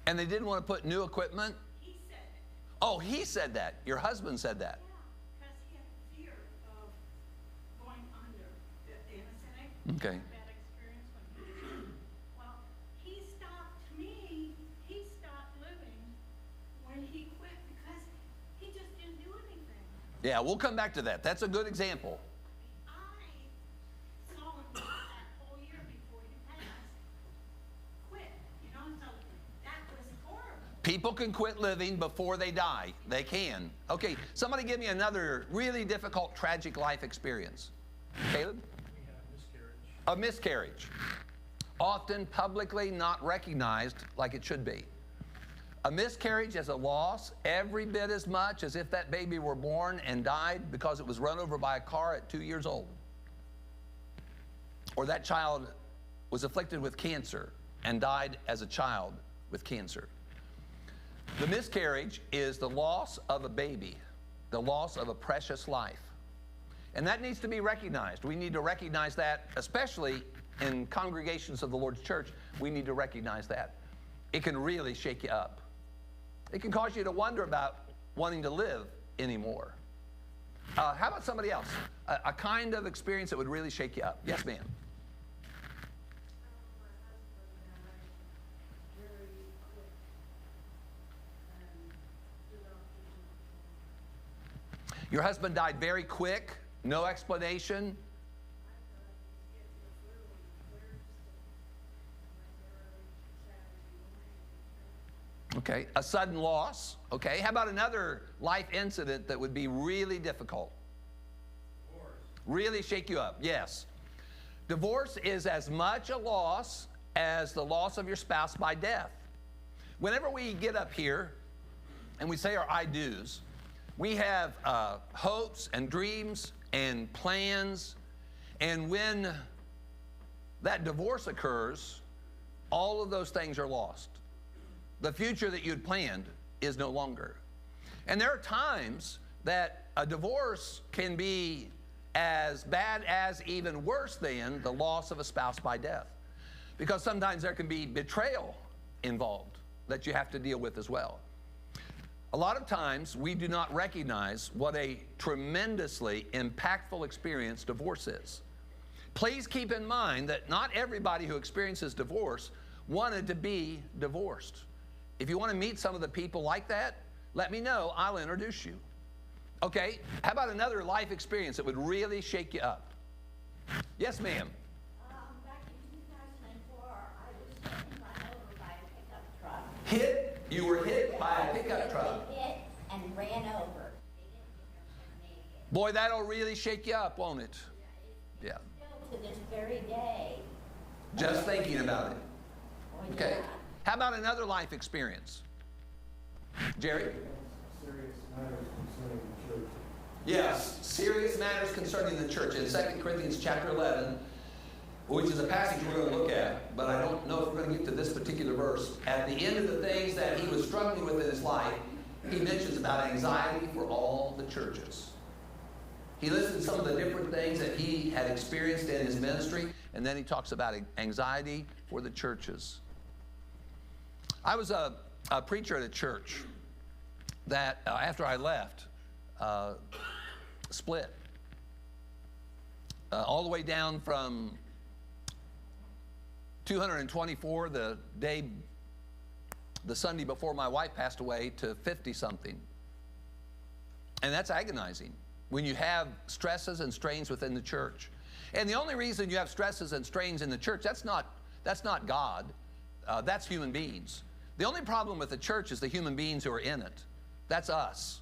And they didn't want to put new equipment? He said it. Oh, he said that. Your husband said that. Yeah, because he had fear of going under. And I Okay. bad experience when well, he stopped me. He stopped living when he quit because he just didn't do anything. Yeah, we'll come back to that. That's a good example. I saw him that whole year before he passed. Quit, so that was horrible. People can quit living before they die. They can. Okay, somebody give me another really difficult, tragic life experience. Caleb? We had a miscarriage. A miscarriage. Often publicly not recognized like it should be. A miscarriage is a loss every bit as much as if that baby were born and died because it was run over by a car at 2 years old. Or that child was afflicted with cancer and died as a child with cancer. The miscarriage is the loss of a baby, the loss of a precious life. And that needs to be recognized. We need to recognize that, especially in congregations of the Lord's church. We need to recognize that. It can really shake you up. It can cause you to wonder about wanting to live anymore. How about somebody else? A kind of experience that would really shake you up. Yes, ma'am. Your husband died very quick, no explanation. Okay, a sudden loss. Okay, how about another life incident that would be really difficult? Divorce. Really shake you up, yes. Divorce is as much a loss as the loss of your spouse by death. Whenever we get up here and we say our I do's, we have hopes and dreams and plans, and when that divorce occurs, all of those things are lost. The future that you'd planned is no longer. And there are times that a divorce can be as bad as, even worse than, the loss of a spouse by death. Because sometimes there can be betrayal involved that you have to deal with as well. A lot of times we do not recognize what a tremendously impactful experience divorce is. Please keep in mind that not everybody who experiences divorce wanted to be divorced. If you want to meet some of the people like that, let me know. I'll introduce you. Okay, how about another life experience that would really shake you up? Yes, ma'am. Back in 2004, I was run over by a pickup truck. Hit? You were hit by a pickup truck. Hit and ran over. They didn't get her. Boy, that'll really shake you up, won't it? Yeah. Still to this very day. Just thinking about it. Oh, Okay. yeah. How about another life experience? Jerry? Serious matters concerning the church. Yes, serious matters concerning the church. In 2 Corinthians chapter 11, which is a passage we're going to look at, but I don't know if we're going to get to this particular verse. At the end of the things that he was struggling with in his life, he mentions about anxiety for all the churches. He lists some of the different things that he had experienced in his ministry, and then he talks about anxiety for the churches. I was a preacher at a church that, after I left, split. All the way down from 224 the Sunday before my wife passed away to 50-something. And that's agonizing when you have stresses and strains within the church. And the only reason you have stresses and strains in the church, that's not God. That's human beings. The only problem with the church is the human beings who are in it. That's us.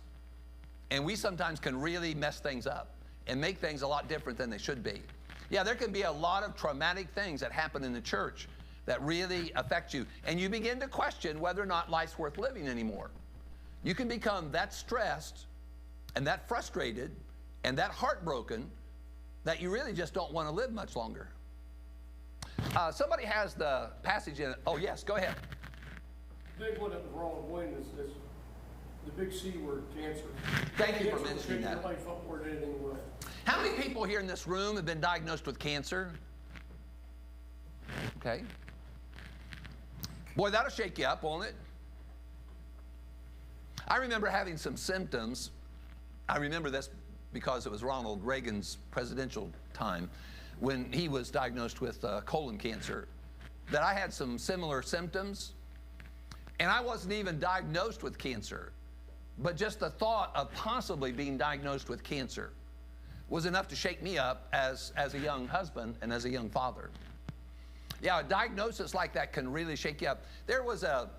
And we sometimes can really mess things up and make things a lot different than they should be. Yeah, there can be a lot of traumatic things that happen in the church that really affect you. And you begin to question whether or not life's worth living anymore. You can become that stressed and that frustrated and that heartbroken that you really just don't want to live much longer. Somebody has the passage in it. Oh, yes, go ahead. Big one that was wrong avoiding is the big C word, cancer. Thank you for mentioning that. Cancer will take your life upward anything with. How many people here in this room have been diagnosed with cancer? Okay. Boy, that'll shake you up, won't it? I remember having some symptoms. I remember this because it was Ronald Reagan's presidential time when he was diagnosed with colon cancer, that I had some similar symptoms. And I wasn't even diagnosed with cancer, but just the thought of possibly being diagnosed with cancer was enough to shake me up as a young husband and as a young father. Yeah, a diagnosis like that can really shake you up. There was a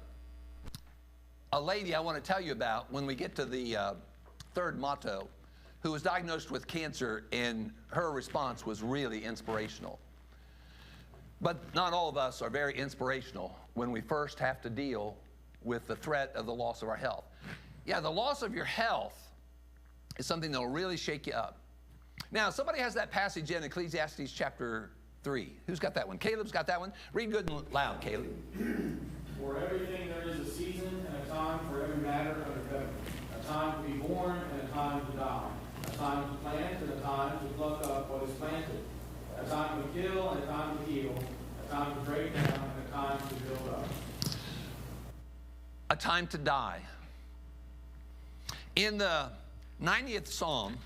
lady I want to tell you about when we get to the third motto, who was diagnosed with cancer, and her response was really inspirational. But not all of us are very inspirational when we first have to deal with the threat of the loss of our health. Yeah, the loss of your health is something that will really shake you up. Now, somebody has that passage in Ecclesiastes chapter 3. Who's got that one? Caleb's got that one. Read good and loud, Caleb. For everything there is a season and a time for every matter under heaven. A time to be born and a time to die. A time to plant and a time to pluck up what is planted. A time to kill and a time to heal. A time to break down and a time to build up. A time to die. In the 90th Psalm,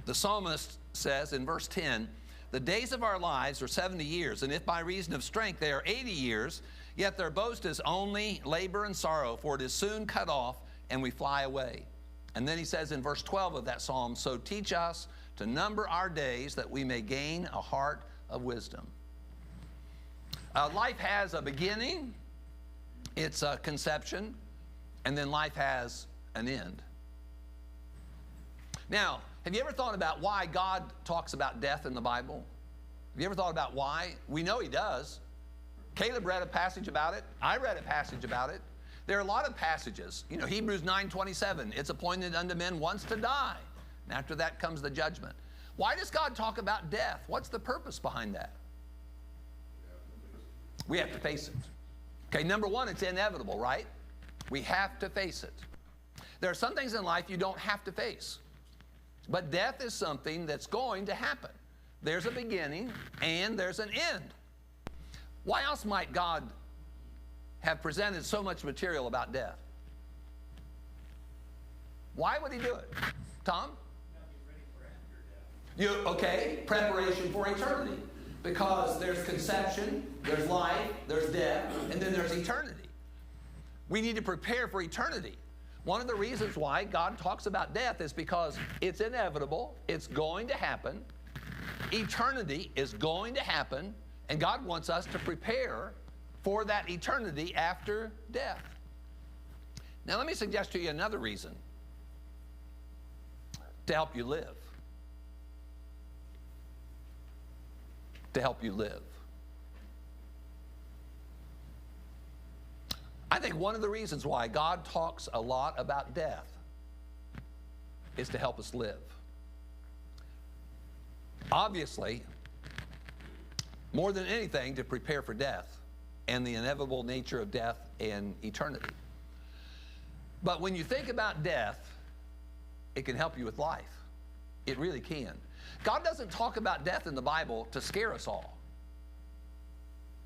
the psalmist says in verse 10, the days of our lives are 70 years, and if by reason of strength they are 80 years, yet their boast is only labor and sorrow, for it is soon cut off, and we fly away. And then he says in verse 12 of that psalm, so teach us to number our days that we may gain a heart of wisdom. Life has a beginning, it's a conception, and then life has an end. Now, have you ever thought about why God talks about death in the Bible? Have you ever thought about why? We know he does. Caleb read a passage about it. I read a passage about it. There are a lot of passages. You know, Hebrews 9:27, it's appointed unto men once to die, and after that comes the judgment. Why does God talk about death? What's the purpose behind that? We have to face it. Okay, number one, it's inevitable, right? We have to face it. There are some things in life you don't have to face. But death is something that's going to happen. There's a beginning and there's an end. Why else might God have presented so much material about death? Why would he do it? Tom? Okay, preparation for eternity. Because there's conception, there's life, there's death, and then there's eternity. We need to prepare for eternity. One of the reasons why God talks about death is because it's inevitable, it's going to happen, eternity is going to happen, and God wants us to prepare for that eternity after death. Now let me suggest to you another reason to help you live. To help you live. I think one of the reasons why God talks a lot about death is to help us live. Obviously, more than anything, to prepare for death and the inevitable nature of death and eternity. But when you think about death, it can help you with life. It really can. God doesn't talk about death in the Bible to scare us all,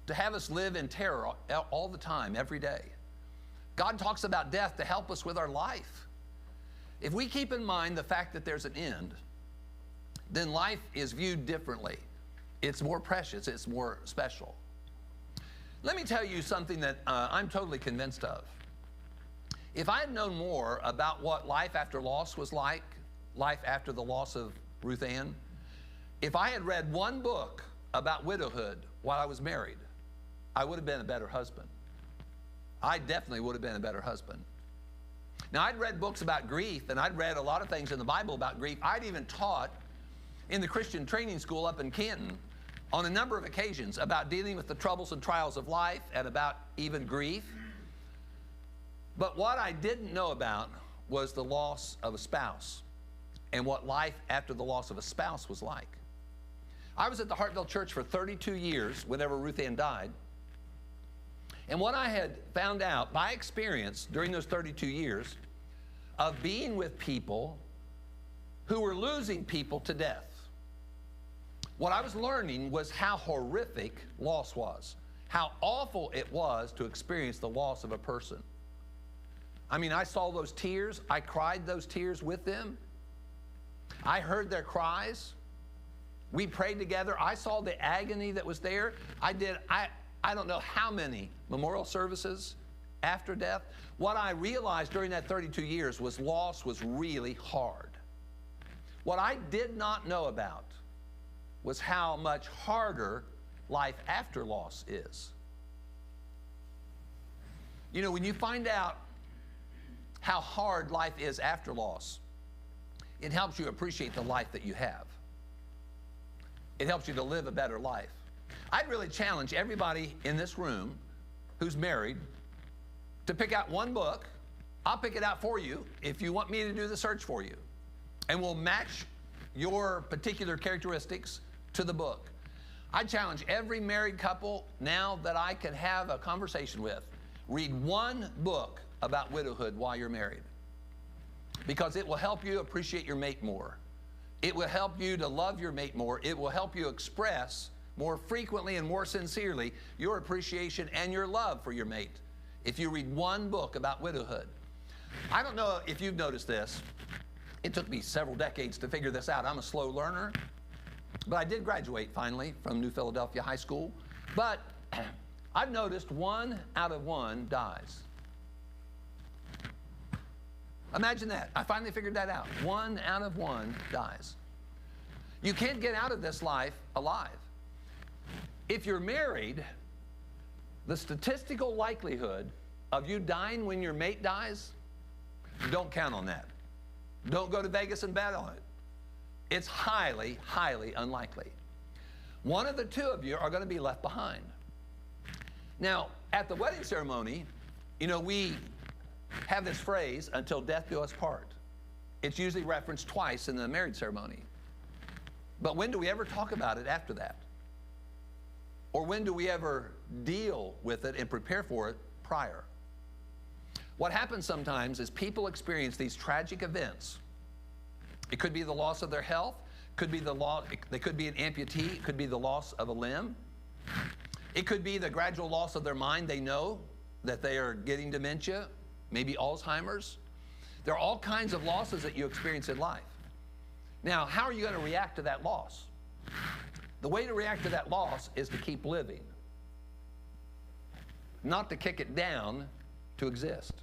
to have us live in terror all the time, every day. God talks about death to help us with our life. If we keep in mind the fact that there's an end, then life is viewed differently. It's more precious, it's more special. Let me tell you something that I'm totally convinced of. If I had known more about what life after loss was like, life after the loss of Ruth Ann, if I had read one book about widowhood while I was married, I would have been a better husband. I definitely would have been a better husband. Now, I'd read books about grief, and I'd read a lot of things in the Bible about grief. I'd even taught in the Christian training school up in Canton on a number of occasions about dealing with the troubles and trials of life and about even grief. But what I didn't know about was the loss of a spouse and what life after the loss of a spouse was like. I was at the Hartville Church for 32 years whenever Ruth Ann died. And what I had found out by experience during those 32 years of being with people who were losing people to death, what I was learning was how horrific loss was, how awful it was to experience the loss of a person. I mean, I saw those tears. I cried those tears with them. I heard their cries. We prayed together. I saw the agony that was there. I don't know how many memorial services after death. What I realized during that 32 years was loss was really hard. What I did not know about was how much harder life after loss is. You know, when you find out how hard life is after loss, it helps you appreciate the life that you have. It helps you to live a better life. I'd really challenge everybody in this room who's married to pick out one book. I'll pick it out for you if you want me to do the search for you. And we'll match your particular characteristics to the book. I challenge every married couple now that I can have a conversation with, read one book about widowhood while you're married, because it will help you appreciate your mate more. It will help you to love your mate more. It will help you express more frequently and more sincerely your appreciation and your love for your mate if you read one book about widowhood. I don't know if you've noticed this. It took me several decades to figure this out. I'm a slow learner, but I did graduate finally from New Philadelphia High School. But I've noticed 1 out of 1 dies. Imagine that. I finally figured that out. 1 out of 1 dies. You can't get out of this life alive. If you're married, the statistical likelihood of you dying when your mate dies, don't count on that. Don't go to Vegas and bet on it. It's highly, highly unlikely. One of the two of you are going to be left behind. Now, at the wedding ceremony, you know, we have this phrase, until death do us part. It's usually referenced twice in the marriage ceremony. But when do we ever talk about it after that? Or when do we ever deal with it and prepare for it prior? What happens sometimes is people experience these tragic events. It could be the loss of their health, could be the loss, they could be an amputee, it could be the loss of a limb. It could be the gradual loss of their mind. They know that they are getting dementia, maybe Alzheimer's. There are all kinds of losses that you experience in life. Now, how are you going to react to that loss? The way to react to that loss is to keep living, not to kick it down, to exist.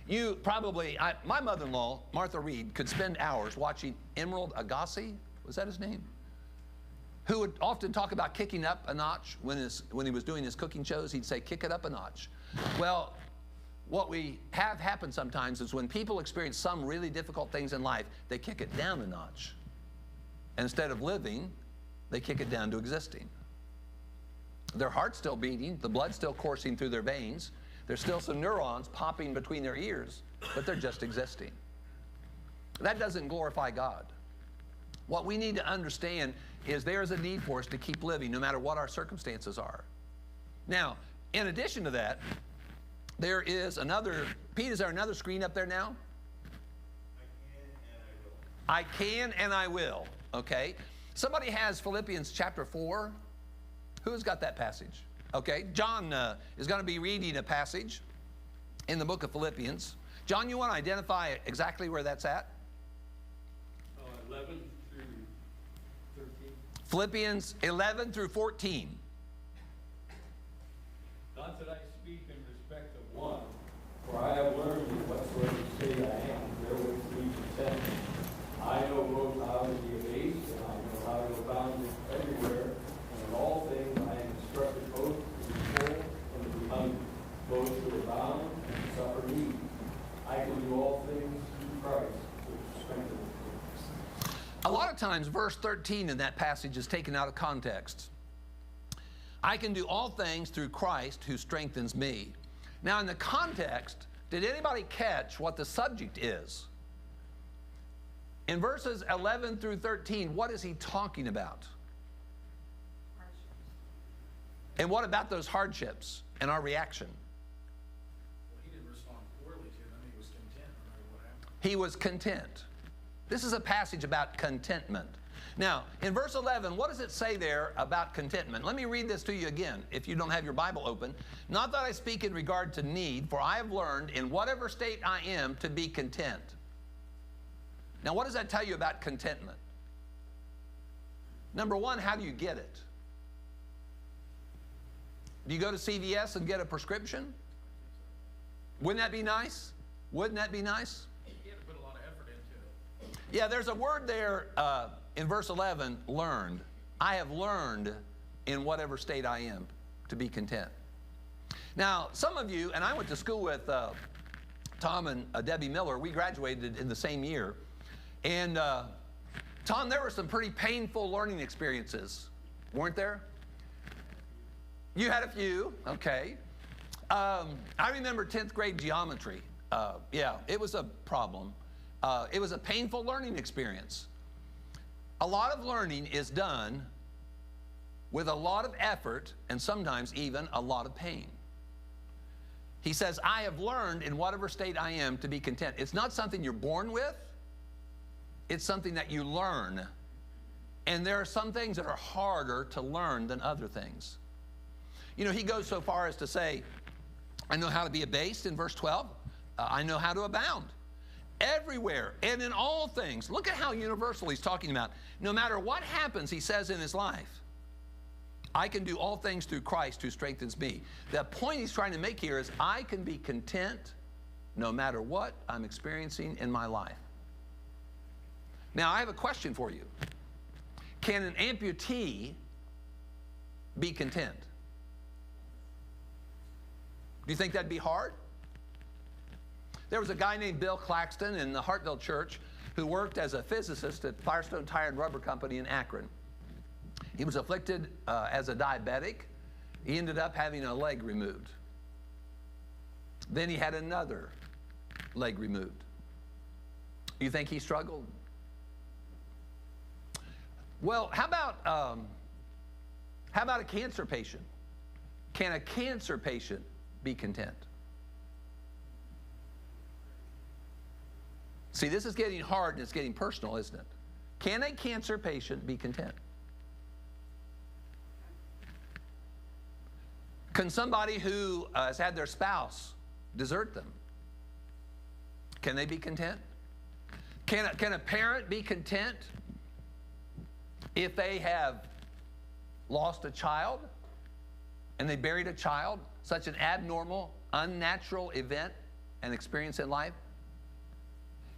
You probably, my mother-in-law, Martha Reed, could spend hours watching Emerald Agassi, was that his name? Who would often talk about kicking up a notch when he was doing his cooking shows. He'd say, kick it up a notch. Well, what we have happen sometimes is when people experience some really difficult things in life, they kick it down a notch. And instead of living, they kick it down to existing. Their heart's still beating, the blood's still coursing through their veins, there's still some neurons popping between their ears, but they're just existing. That doesn't glorify God. What we need to understand is there is a need for us to keep living no matter what our circumstances are. Now, in addition to that, there is another, Pete, is there another screen up there now? I can and I will. Okay. Somebody has Philippians chapter 4. Who's got that passage? Okay. John is going to be reading a passage in the book of Philippians. John, you want to identify exactly where that's at? 11 through 13. Philippians 11 through 14. Not that I speak in respect of one, for I have learned in whatsoever state I am, therewith to be content. I know both how to be abased, and I know how to abound everywhere, and in all things I am instructed both to be full and to be hungry, both to abound and to suffer need. I can do all things through Christ, which strengthens me. A lot of times, verse 13 in that passage is taken out of context. I can do all things through Christ who strengthens me. Now, in the context, did anybody catch what the subject is? In verses 11 through 13, what is he talking about? Hardships. And what about those hardships and our reaction? Well, he didn't respond poorly to them. He was content no matter what happened. He was content. This is a passage about contentment. Now, in verse 11, what does it say there about contentment? Let me read this to you again, if you don't have your Bible open. Not that I speak in regard to need, for I have learned in whatever state I am to be content. Now, what does that tell you about contentment? Number one, how do you get it? Do you go to CVS and get a prescription? Wouldn't that be nice? Wouldn't that be nice? You have to put a lot of effort into it. Yeah, there's a word there in verse 11, learned. I have learned in whatever state I am to be content. Now, some of you, and I went to school with Tom and Debbie Miller. We graduated in the same year. And Tom, there were some pretty painful learning experiences, weren't there? You had a few, okay. I remember 10th grade geometry. Yeah, it was a problem. It was a painful learning experience. A lot of learning is done with a lot of effort and sometimes even a lot of pain. He says, I have learned in whatever state I am to be content. It's not something you're born with. It's something that you learn. And there are some things that are harder to learn than other things. You know, he goes so far as to say, I know how to be abased in verse 12. I know how to abound. Everywhere and in all things. Look at how universal he's talking about. No matter what happens, he says in his life, I can do all things through Christ who strengthens me. The point he's trying to make here is I can be content no matter what I'm experiencing in my life. Now, I have a question for you. Can an amputee be content? Do you think that'd be hard? There was a guy named Bill Claxton in the Hartville Church who worked as a physicist at Firestone Tire and Rubber Company in Akron. He was afflicted as a diabetic. He ended up having a leg removed. Then he had another leg removed. You think he struggled? Well, how about a cancer patient? Can a cancer patient be content? See, this is getting hard and it's getting personal, isn't it? Can a cancer patient be content? Can somebody who has had their spouse desert them, can they be content? Can a parent be content if they have lost a child and they buried a child, such an abnormal, unnatural event and experience in life?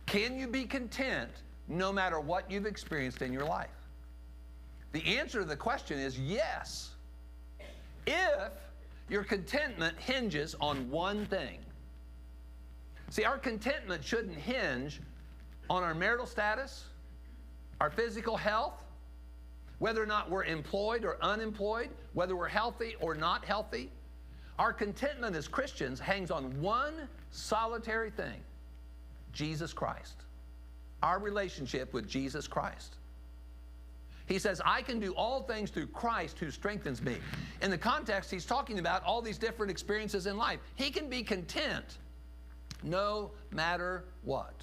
Can you be content no matter what you've experienced in your life? The answer to the question is yes, if your contentment hinges on one thing. See, our contentment shouldn't hinge on our marital status, our physical health, whether or not we're employed or unemployed, whether we're healthy or not healthy. Our contentment as Christians hangs on one solitary thing: Jesus Christ. Our relationship with Jesus Christ. He says, I can do all things through Christ who strengthens me. In the context, he's talking about all these different experiences in life. He can be content no matter what.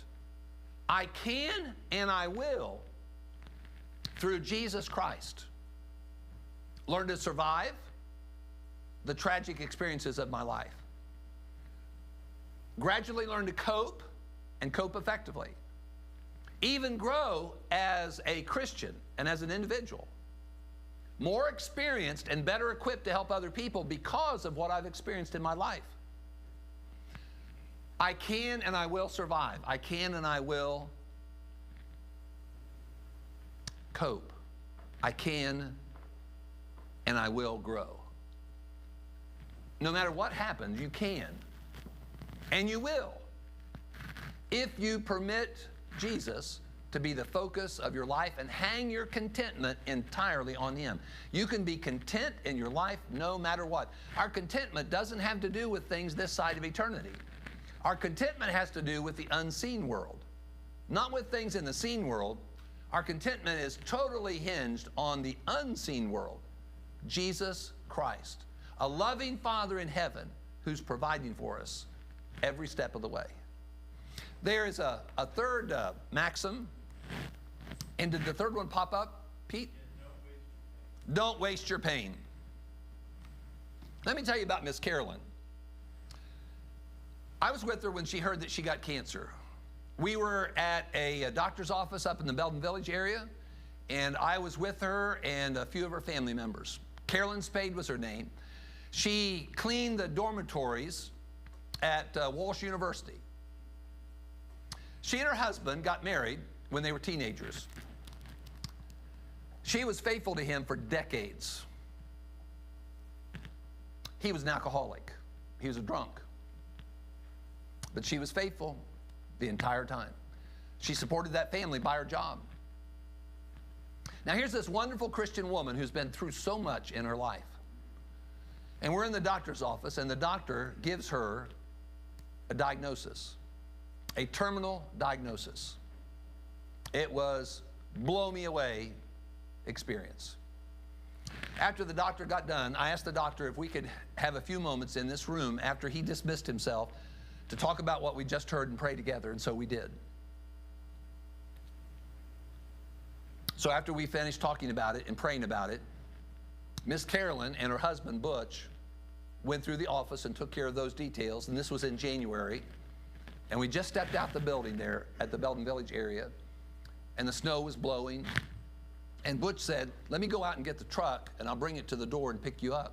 I can and I will, through Jesus Christ, learn to survive the tragic experiences of my life. Gradually learn to cope and cope effectively. Even grow as a Christian and as an individual. More experienced and better equipped to help other people because of what I've experienced in my life. I can and I will survive. I can and I will cope. I can and I will grow. No matter what happens, you can and you will, if you permit Jesus to be the focus of your life and hang your contentment entirely on Him. You can be content in your life no matter what. Our contentment doesn't have to do with things this side of eternity. Our contentment has to do with the unseen world, not with things in the seen world. Our contentment is totally hinged on the unseen world, Jesus Christ, a loving Father in heaven who's providing for us every step of the way. There is a third maxim, And did the third one pop up, Pete? Don't waste your pain. Let me tell you about Miss Carolyn. I was with her when she heard that she got cancer. We were at a doctor's office up in the Belden Village area, and I was with her and a few of her family members. Carolyn Spade was her name. She cleaned the dormitories at Walsh University. She and her husband got married when they were teenagers. She was faithful to him for decades. He was an alcoholic. He was a drunk. But she was faithful the entire time. She supported that family by her job. Now here's this wonderful Christian woman who's been through so much in her life. And we're in the doctor's office, and the doctor gives her a diagnosis, a terminal diagnosis. It was blow me away experience. After the doctor got done, I asked the doctor if we could have a few moments in this room after he dismissed himself to talk about what we just heard and pray together, and so we did. So after we finished talking about it and praying about it, Miss Carolyn and her husband, Butch, went through the office and took care of those details, and this was in January, and we just stepped out the building there at the Belden Village area, and the snow was blowing, and Butch said, let me go out and get the truck, and I'll bring it to the door and pick you up.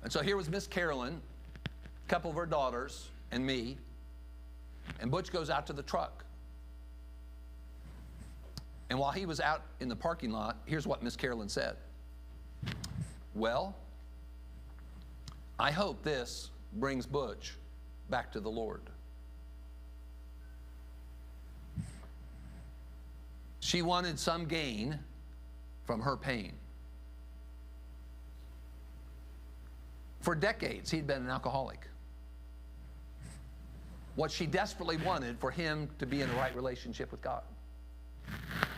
And so here was Miss Carolyn, a couple of her daughters, and me, and Butch goes out to the truck. And while he was out in the parking lot, here's what Miss Carolyn said. Well, I hope this brings Butch back to the Lord. She wanted some gain from her pain. For decades, he'd been an alcoholic. What she desperately wanted for him to be in the right relationship with God.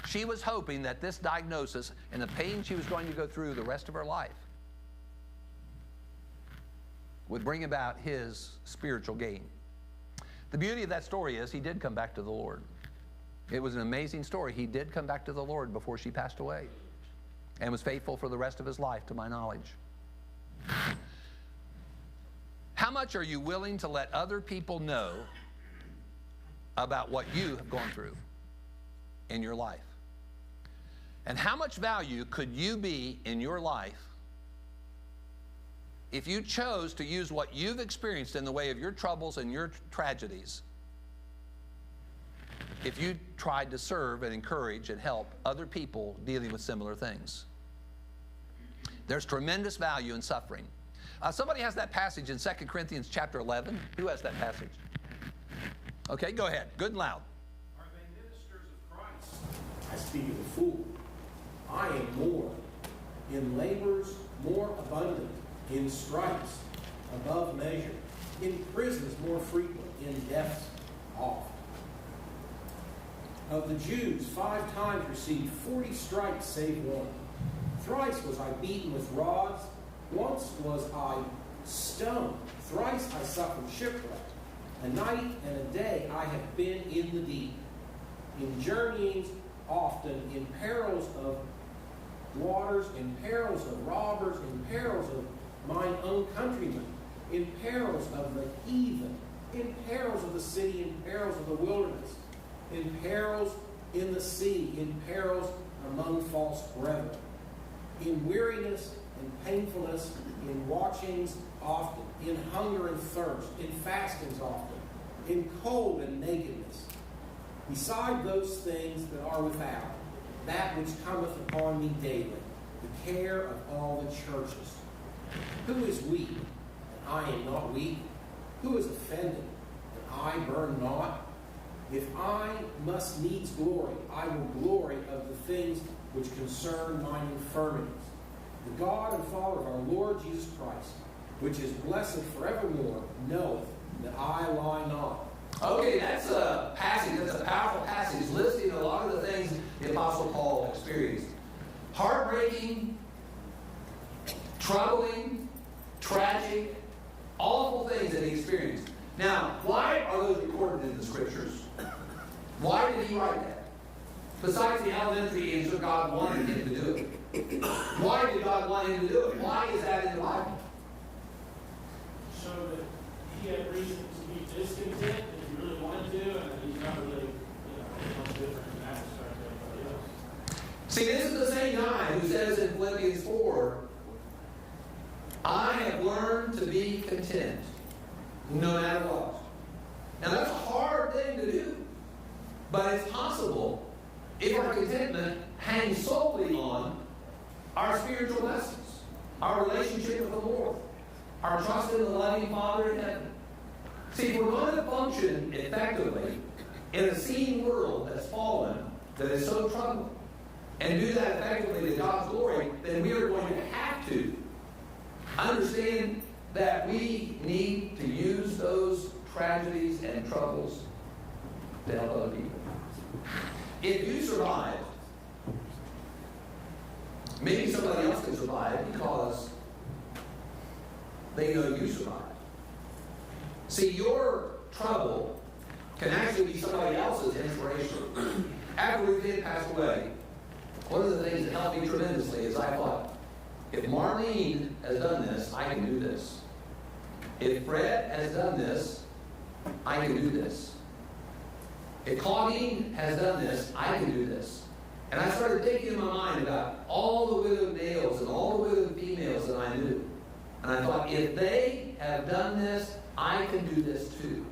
She was hoping that this diagnosis and the pain she was going to go through the rest of her life would bring about his spiritual gain. The beauty of that story is he did come back to the Lord. It was an amazing story. He did come back to the Lord before she passed away and was faithful for the rest of his life, to my knowledge. How much are you willing to let other people know about what you have gone through in your life? And how much value could you be in your life if you chose to use what you've experienced in the way of your troubles and your tragedies, if you tried to serve and encourage and help other people dealing with similar things? There's tremendous value in suffering. Somebody has that passage in 2 Corinthians chapter 11. Who has that passage? Okay, go ahead. Good and loud. Are they ministers of Christ? I speak as a fool. I am more, in labors more abundant, in stripes above measure, in prisons more frequent, in deaths oft. Of the Jews 5 times received 40 stripes save one. Thrice was I beaten with rods, once was I stoned, thrice I suffered shipwreck. A night and a day I have been in the deep, in journeyings often, in perils of waters, in perils of robbers, in perils of mine own countrymen, in perils of the heathen, in perils of the city, in perils of the wilderness, in perils in the sea, in perils among false brethren, in weariness and painfulness, in watchings often, in hunger and thirst, in fastings often, in cold and nakedness. Beside those things that are without, that which cometh upon me daily, the care of all the churches. Who is weak, and I am not weak? Who is offended, and I burn not? If I must needs glory, I will glory of the things which concern mine infirmities. The God and Father of our Lord Jesus Christ, which is blessed forevermore, knoweth that I lie not. Okay, that's a passage, that's a powerful passage listing a lot of the things the Apostle Paul experienced. Heartbreaking, troubling, tragic, awful things that he experienced. Now, why are those recorded in the Scriptures? Why did he write that? besides the elementary answer, God wanted him to do it. Why did God want him to do it? Why is that in the Bible? Show that he had reason to be discontent if he really wanted to, and that he's not really, much different in that respect than everybody else. See, this is the same guy who says in Philippians 4, I have learned to be content, no matter what. Now that's a hard thing to do, but it's possible if our contentment hangs solely on our spiritual lessons, our relationship with the Lord, our trust in the loving Father in heaven. See, if we're going to function effectively in a seen world that's fallen, that is so troubling, and do that effectively to God's glory, then we are going to have to understand that we need to use those tragedies and troubles to help other people. If you survive, maybe somebody else can survive because they know you survived. See, your trouble can actually be somebody else's inspiration. After Ruth Ann passed away, one of the things that helped me tremendously is I thought, if Marlene has done this, I can do this. If Fred has done this, I can do this. If Claudine has done this, I can do this. And I started thinking in my mind about all the widowed males and all the widowed females that I knew. And I thought, if they have done this, I can do this too.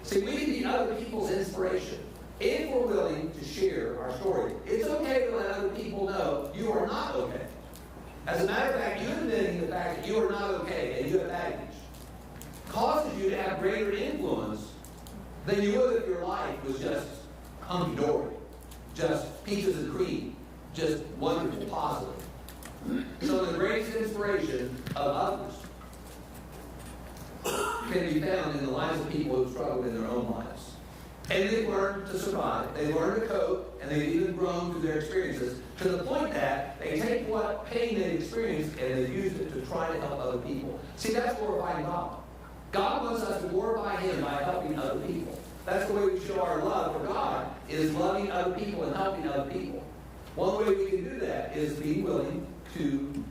See, we can be other people's inspiration if we're willing to share our story. It's okay to let other people know you are not okay. As a matter of fact, you admitting the fact that you are not okay and you have baggage causes you to have greater influence than you would if your life was just hunky-dory, just peaches and cream, just wonderful, positive. So the greatest inspiration of others can be found in the lives of people who struggle in their own lives. And they've learned to survive. They've learned to cope, and they've even grown through their experiences to the point that they take what pain they experienced and they've used it to try to help other people. See, that's glorifying God. God wants us to glorify Him by helping other people. That's the way we show our love for God, is loving other people and helping other people. One way we can do that is being willing to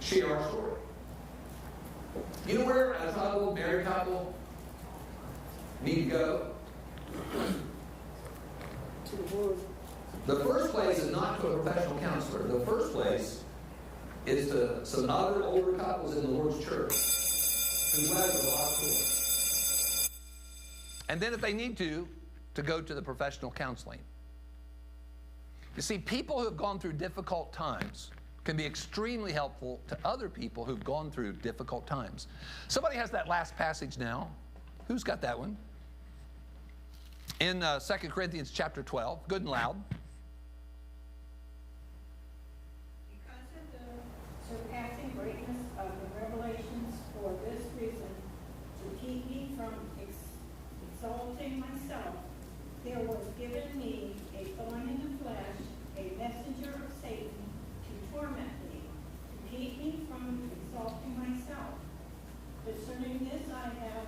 share our story. You know where a troubled married couple need to go? To the Word. The first place is not to a professional counselor. The first place is to some other older couples in the Lord's church who weather a lot of storms. And then if they need to go to the professional counseling. You see, people who have gone through difficult times can be extremely helpful to other people who've gone through difficult times. Somebody has that last passage now. Who's got that one? In 2 Corinthians chapter 12, good and loud. Because of the surpassing greatness of the revelations, for this reason, to keep me from exalting myself, there was given me a thorn in the flesh, a messenger of Satan, to torment me, to keep me from exalting myself. Concerning this I have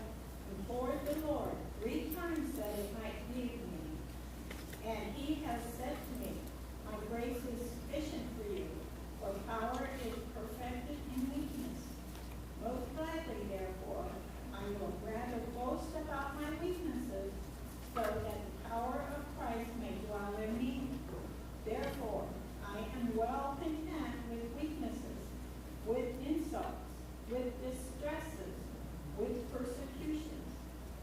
implored the Lord 3 times that it might leave me. And He has said to me, my grace is sufficient for you, for power is perfected in weakness. Most gladly, therefore, I will rather boast about my weaknesses, so that the power of Christ may dwell in me. Therefore, I am well content with weaknesses, with insults, with distresses, with persecutions,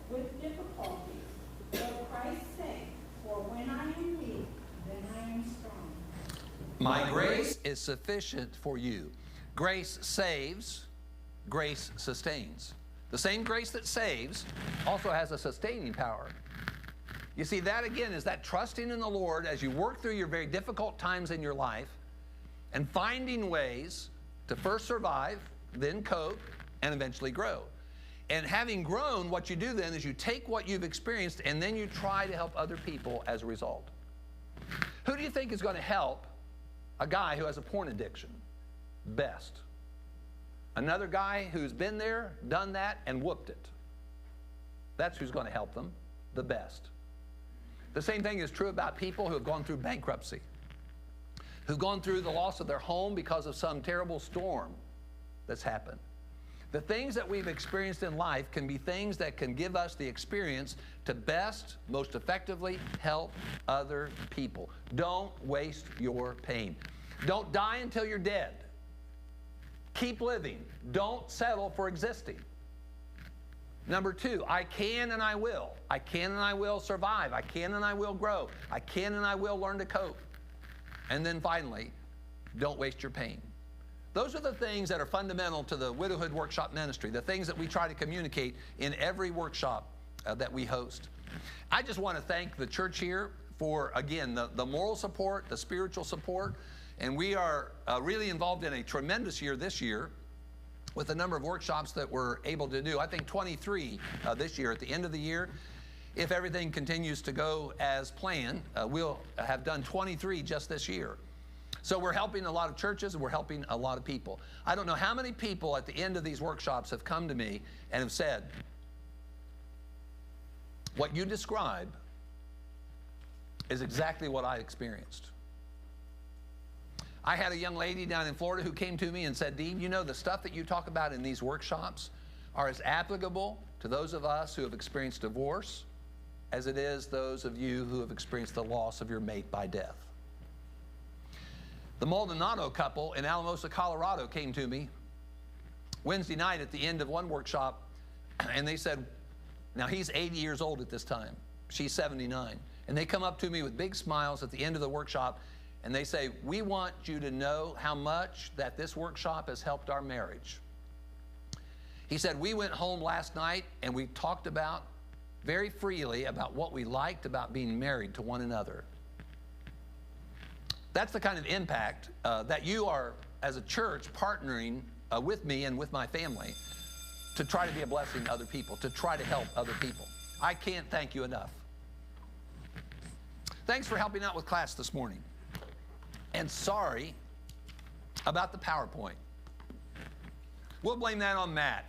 with difficulties, for Christ's sake. For when I am weak, then I am strong. My grace is sufficient for you. Grace saves, grace sustains. The same grace that saves also has a sustaining power. You see, that again is that trusting in the Lord as you work through your very difficult times in your life and finding ways to first survive, then cope, and eventually grow. And having grown, what you do then is you take what you've experienced and then you try to help other people as a result. Who do you think is going to help a guy who has a porn addiction best? Another guy who's been there, done that, and whooped it. That's who's going to help them the best. The same thing is true about people who have gone through bankruptcy, who've gone through the loss of their home because of some terrible storm that's happened. The things that we've experienced in life can be things that can give us the experience to best, most effectively help other people. Don't waste your pain. Don't die until you're dead. Keep living. Don't settle for existing. Number 2, I can and I will. I can and I will survive. I can and I will grow. I can and I will learn to cope. And then finally, don't waste your pain. Those are the things that are fundamental to the Widowhood Workshop Ministry, the things that we try to communicate in every workshop that we host. I just want to thank the church here for, again, the moral support, the spiritual support, and we are really involved in a tremendous year this year with a number of workshops that we're able to do. I think 23 this year at the end of the year. If everything continues to go as planned, we'll have done 23 just this year. So we're helping a lot of churches and we're helping a lot of people. I don't know how many people at the end of these workshops have come to me and have said, what you describe is exactly what I experienced. I had a young lady down in Florida who came to me and said, Dean, you know, the stuff that you talk about in these workshops are as applicable to those of us who have experienced divorce as it is those of you who have experienced the loss of your mate by death. The Maldonado couple in Alamosa, Colorado came to me Wednesday night at the end of one workshop, and they said, now he's 80 years old at this time, she's 79, and they come up to me with big smiles at the end of the workshop, and they say, we want you to know how much that this workshop has helped our marriage. He said, we went home last night and we talked about very freely about what we liked about being married to one another. That's the kind of impact that you are, as a church, partnering with me and with my family to try to be a blessing to other people, to try to help other people. I can't thank you enough. Thanks for helping out with class this morning. And sorry about the PowerPoint. We'll blame that on Matt.